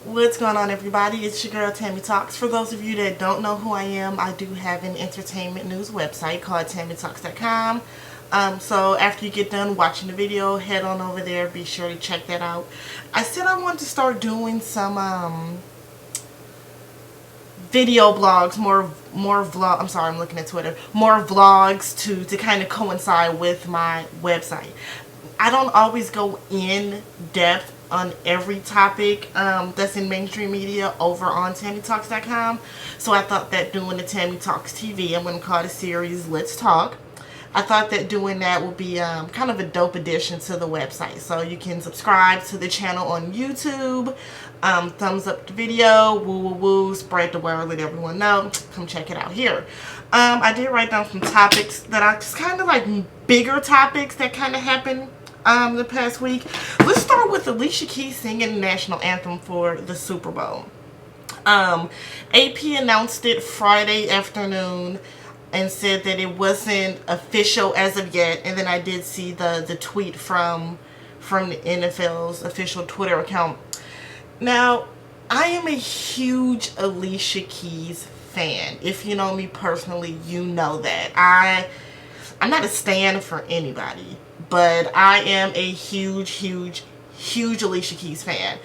What's going on, everybody? It's your girl TammyTalks. For those of you that don't know who I am, I do have an entertainment news website called TammyTalks.com. So after you get done watching the video, head on over there. Be sure to check that out. I said I wanted to start doing some video blogs, more vlog. I'm sorry, I'm looking at Twitter. More vlogs to kind of coincide with my website. I don't always go in depth on every topic that's in mainstream media over on TammyTalks.com. So I thought that doing the Tammy Talks TV, I'm going to call the series Let's Talk. I thought that doing that would be kind of a dope addition to the website. So you can subscribe to the channel on YouTube, thumbs up the video, woo woo woo, spread the word, let everyone know. Come check it out here. I did write down some topics that are just kind of like bigger topics that kind of happened the past week. Let's start with Alicia Keys singing the national anthem for the Super Bowl. AP announced it Friday afternoon and said that it wasn't official as of yet, and then I did see the tweet from the NFL's official Twitter account. Now, I am a huge Alicia Keys fan. If you know me personally, you know that. I'm not a stan for anybody, but I am a huge Alicia Keys fan.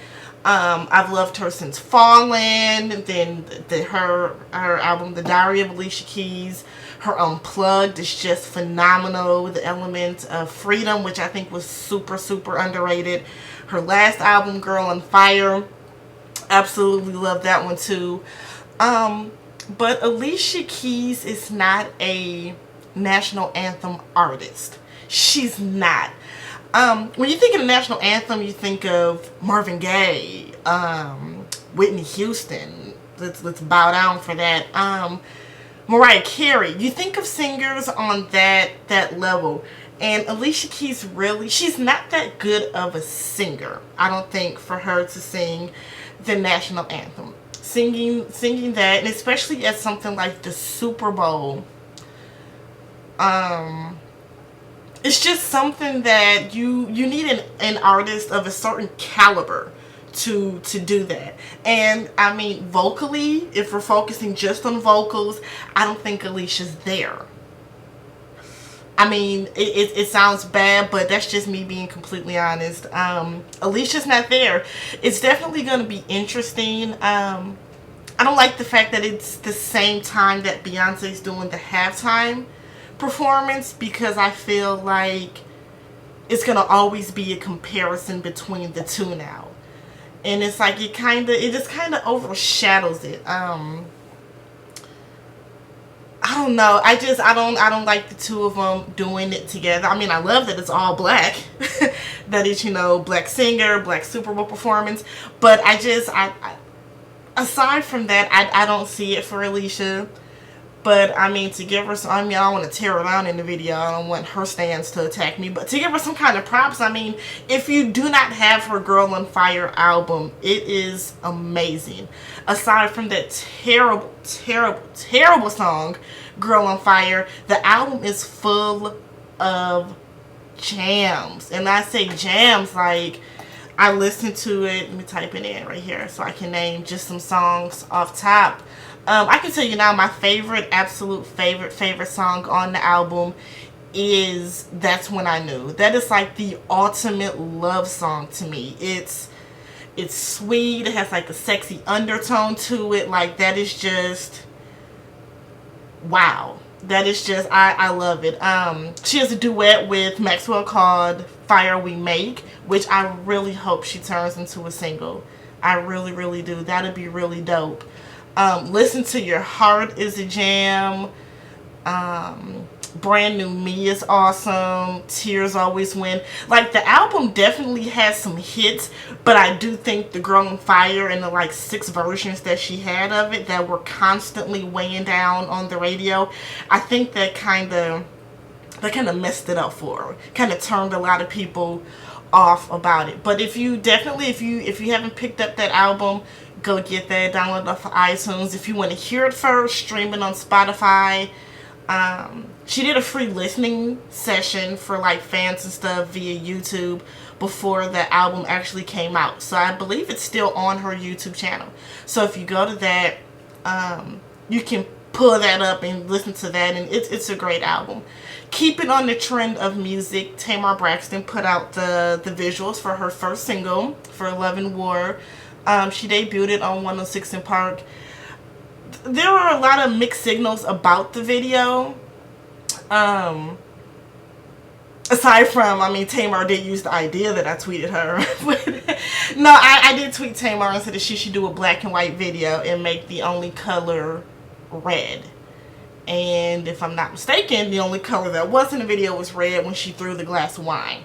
I've loved her since Fallen, then her album The Diary of Alicia Keys. Her Unplugged is just phenomenal. The element of freedom, which I think was super underrated. Her last album, Girl on Fire, absolutely love that one too. But Alicia Keys is not a national anthem artist. She's not. When you think of the national anthem, you think of Marvin Gaye, Whitney Houston. Let's bow down for that. Mariah Carey. You think of singers on that level. And Alicia Keys she's not that good of a singer, I don't think, for her to sing the national anthem. Singing that, and especially at something like the Super Bowl, it's just something that you need an artist of a certain caliber to do that. And I mean, vocally, if we're focusing just on vocals, I don't think Alicia's there. I mean, it sounds bad, but that's just me being completely honest. Alicia's not there. It's definitely going to be interesting. I don't like the fact that it's the same time that Beyonce's doing the halftime performance, because I feel like it's gonna always be a comparison between the two now, and it's like it just kind of overshadows it. I don't know. I don't like the two of them doing it together. I mean, I love that it's all black, that it's, black singer, black Super Bowl performance, but I aside from that, I don't see it for Alicia. But, I mean, to give her some, I don't want to tear her down in the video. I don't want her stans to attack me. But to give her some kind of props, I mean, if you do not have her Girl on Fire album, it is amazing. Aside from that terrible song, Girl on Fire, the album is full of jams. And I say jams like, I listened to it. Let me type it in right here so I can name just some songs off top. I can tell you now, my absolute favorite song on the album is That's When I Knew. That is like the ultimate love song to me. It's sweet. It has like a sexy undertone to it. Like, that is just, wow. That is just, I love it. She has a duet with Maxwell called Fire We Make, which I really hope she turns into a single. I really do. That'd be really dope. Listen to Your Heart is a jam. Brand New Me is awesome. Tears Always Win. Like, the album definitely has some hits, but I do think the Girl on Fire and the like 6 versions that she had of it that were constantly weighing down on the radio, I think that kind of messed it up for her. Kind of turned a lot of people off about it. But if you haven't picked up that album, go get that, download it off of iTunes. If you want to hear it first, stream it on Spotify. She did a free listening session for like fans and stuff via YouTube before the album actually came out. So I believe it's still on her YouTube channel. So if you go to that, you can pull that up and listen to that, and it's a great album. Keeping on the trend of music, Tamar Braxton put out the visuals for her first single, for Love and War. She debuted it on 106 & Park. There are a lot of mixed signals about the video. Aside from, I mean, Tamar did use the idea that I tweeted her. But no, I did tweet Tamar and said that she should do a black and white video and make the only color red. And if I'm not mistaken, the only color that was in the video was red when she threw the glass of wine.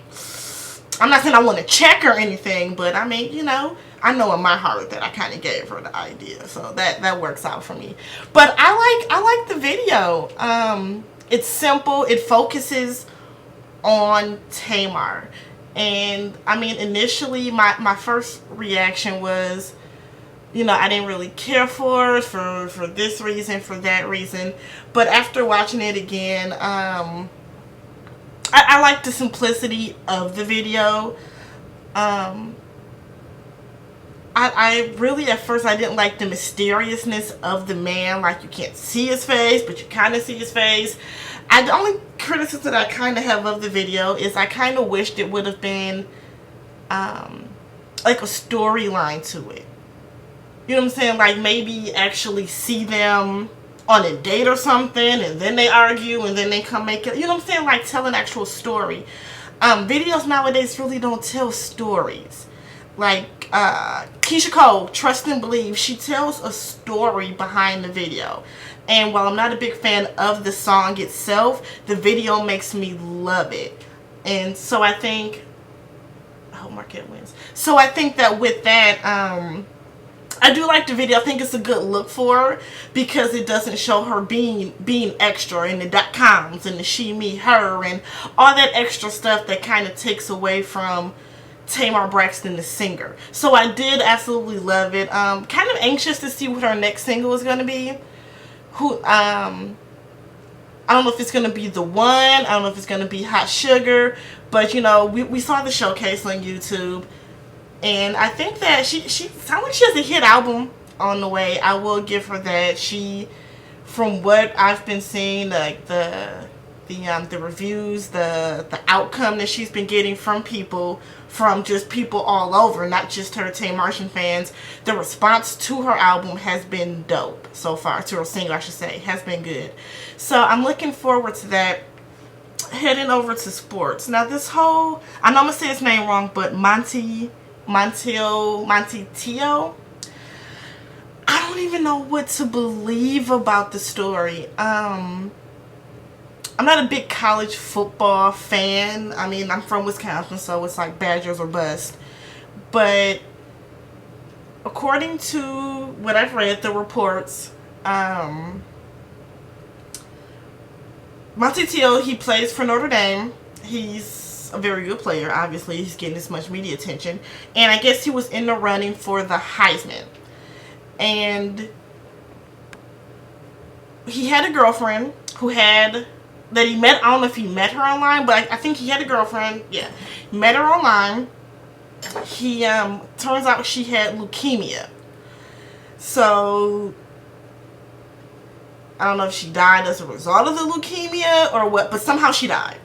I'm not saying I want to check or anything, but I mean, you know, I know in my heart that I kind of gave her the idea, so that works out for me. But I like the video. It's simple. It focuses on Tamar, and I mean, initially my first reaction was, you know, I didn't really care for this reason, for that reason. But after watching it again, I like the simplicity of the video. I really, at first, I didn't like the mysteriousness of the man. Like, you can't see his face, but you kind of see his face. The only criticism that I kind of have of the video is I kind of wished it would have been like a storyline to it. You know what I'm saying? Like, maybe actually see them on a date or something, and then they argue, and then they come make it. You know what I'm saying? Like, tell an actual story. Videos nowadays really don't tell stories. Like, Keisha Cole, Trust and Believe, she tells a story behind the video. And while I'm not a big fan of the song itself, the video makes me love it. And so I think, I hope Marquette wins. So I think that with that, I do like the video. I think it's a good look for her because it doesn't show her being extra, and the .coms and the she, me, her, and all that extra stuff that kind of takes away from Tamar Braxton, the singer. So I did absolutely love it. Kind of anxious to see what her next single is going to be. I don't know if it's going to be The One. I don't know if it's going to be Hot Sugar. But, you know, we saw the showcase on YouTube. And I think that she sounds like she has a hit album on the way. I will give her that. She, from what I've been seeing, like the reviews, the outcome that she's been getting from people, from just people all over, not just her Tamartian fans, the response to her album has been dope so far. To her single, I should say, has been good. So I'm looking forward to that. Heading over to sports. Now this whole, I know I'm going to say his name wrong, but Manti Teo. I don't even know what to believe about the story. I'm not a big college football fan. I mean, I'm from Wisconsin, so it's like Badgers or bust. But according to what I've read, the reports, Manti Teo, he plays for Notre Dame. He's a very good player, obviously. He's getting this much media attention. And I guess he was in the running for the Heisman. And he had a girlfriend that he met. I don't know if he met her online, but I think he had a girlfriend. Yeah, met her online. He turns out she had leukemia. So I don't know if she died as a result of the leukemia or what, but somehow she died.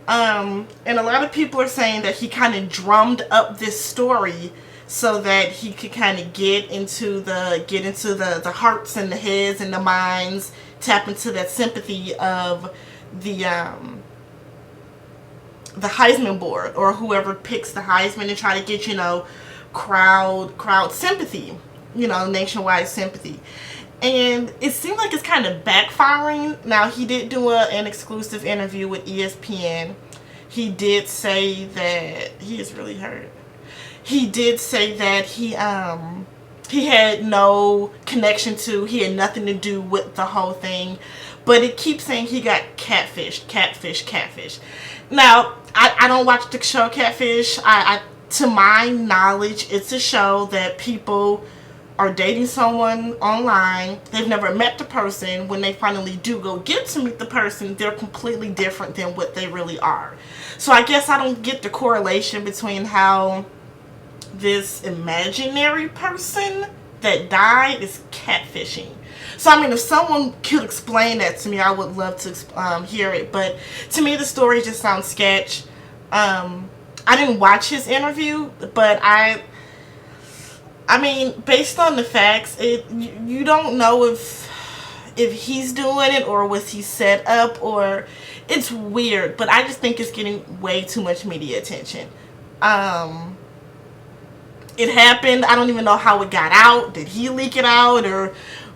And a lot of people are saying that he kind of drummed up this story so that he could kind of get into the hearts and the heads and the minds, tap into that sympathy of the Heisman board or whoever picks the Heisman, and try to get, you know, crowd sympathy, you know, nationwide sympathy. And it seemed like it's kind of backfiring. Now, he did do an exclusive interview with ESPN. He did say that he is really hurt. He did say that he had no connection to, he had nothing to do with the whole thing. But it keeps saying he got catfish. Now, I don't watch the show Catfish. To my knowledge, it's a show that people are dating someone online. They've never met the person. When they finally do go get to meet the person, they're completely different than what they really are. So I guess I don't get the correlation between how this imaginary person that died is catfishing. So I mean, if someone could explain that to me, I would love to hear it. But to me, the story just sounds sketch. I didn't watch his interview, but I mean, based on the facts, you don't know if he's doing it or was he set up, or it's weird. But I just think it's getting way too much media attention. It happened. I don't even know how it got out. Did he leak it out or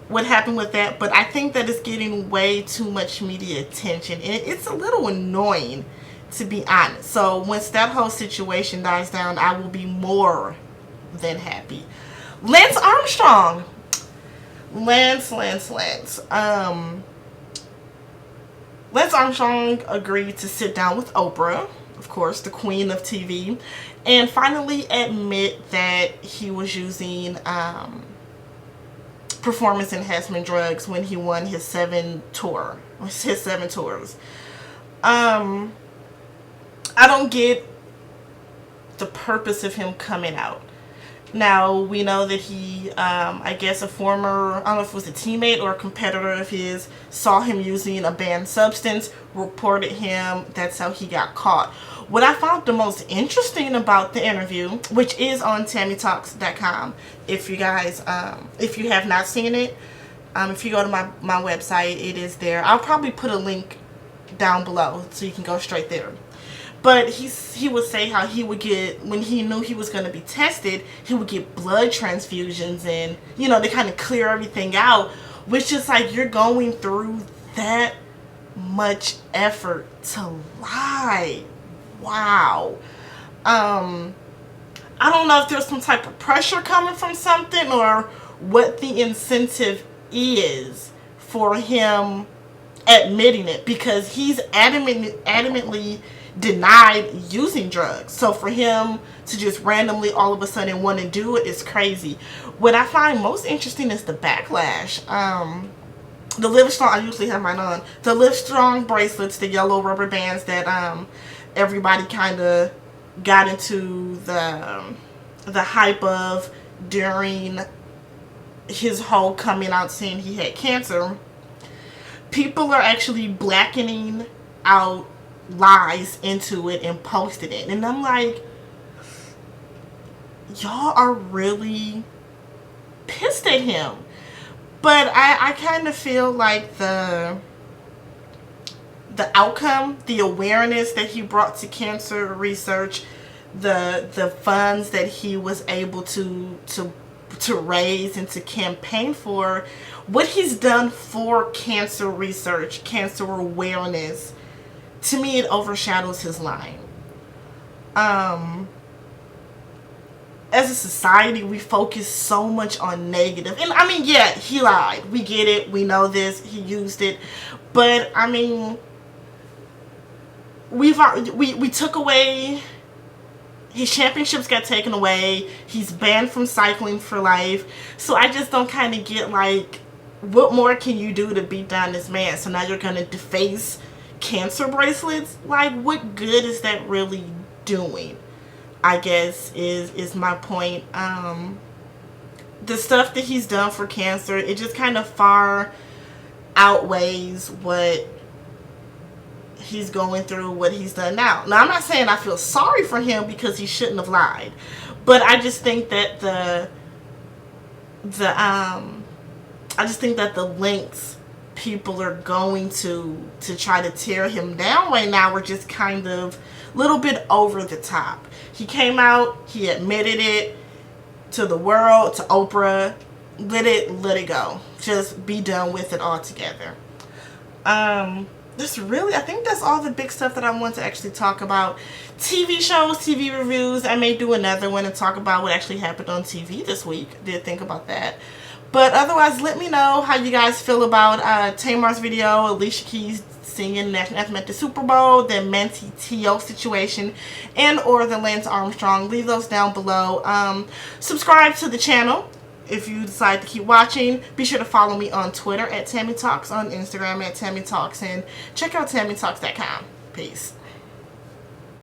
what happened with that? But I think that it's getting way too much media attention, and it's a little annoying, to be honest. So once that whole situation dies down, I will be more than happy. Lance Armstrong. Lance Armstrong agreed to sit down with Oprah, of course, the queen of TV, and finally admit that he was using performance enhancement drugs when he won his 7 tours. I don't get the purpose of him coming out. Now, we know that he, I guess a former, I don't know if it was a teammate or a competitor of his, saw him using a banned substance, reported him. That's how he got caught. What I found the most interesting about the interview, which is on TammyTalks.com, if you guys, if you have not seen it, if you go to my website, it is there. I'll probably put a link down below so you can go straight there. But he would say how he would get, when he knew he was going to be tested, he would get blood transfusions and, you know, they kind of clear everything out, which is like, you're going through that much effort to lie. Wow. I don't know if there's some type of pressure coming from something or what the incentive is for him admitting it, because he's adamantly denied using drugs. So for him to just randomly all of a sudden want to do it is crazy. What I find most interesting is the backlash. The Livestrong, I usually have mine on, the Livestrong bracelets, the yellow rubber bands that everybody kind of got into the hype of during his whole coming out saying he had cancer. People are actually blackening out lies into it and posted it, and I'm like, y'all are really pissed at him. But I kind of feel like the outcome, the awareness that he brought to cancer research, the funds that he was able to raise and to campaign for, what he's done for cancer research, cancer awareness, to me it overshadows his lying. As a society, we focus so much on negative. And I mean, yeah, he lied. We get it. We know this. He used it. But I mean, we took away, his championships got taken away. He's banned from cycling for life. So I just don't kind of get, like, what more can you do to beat down this man? So now you're going to deface cancer bracelets? Like, what good is that really doing? I guess is my point. The stuff that he's done for cancer, it just kind of far outweighs what he's going through, what he's done now. Now, I'm not saying I feel sorry for him because he shouldn't have lied, but I just think that the lengths people are going to try to tear him down right now are just kind of a little bit over the top. He came out, he admitted it to the world, to Oprah. Let it go. Just be done with it altogether. I think that's all the big stuff that I want to actually talk about. TV shows, TV reviews. I may do another one and talk about what actually happened on TV this week. Did think about that. But otherwise, let me know how you guys feel about Tamar's video, Alicia Keys singing national anthem at the Super Bowl, the Manti Teo situation, and or the Lance Armstrong. Leave those down below. Subscribe to the channel if you decide to keep watching, be sure to follow me on Twitter at TammyTalks, on Instagram at TammyTalks, and check out TammyTalks.com. Peace.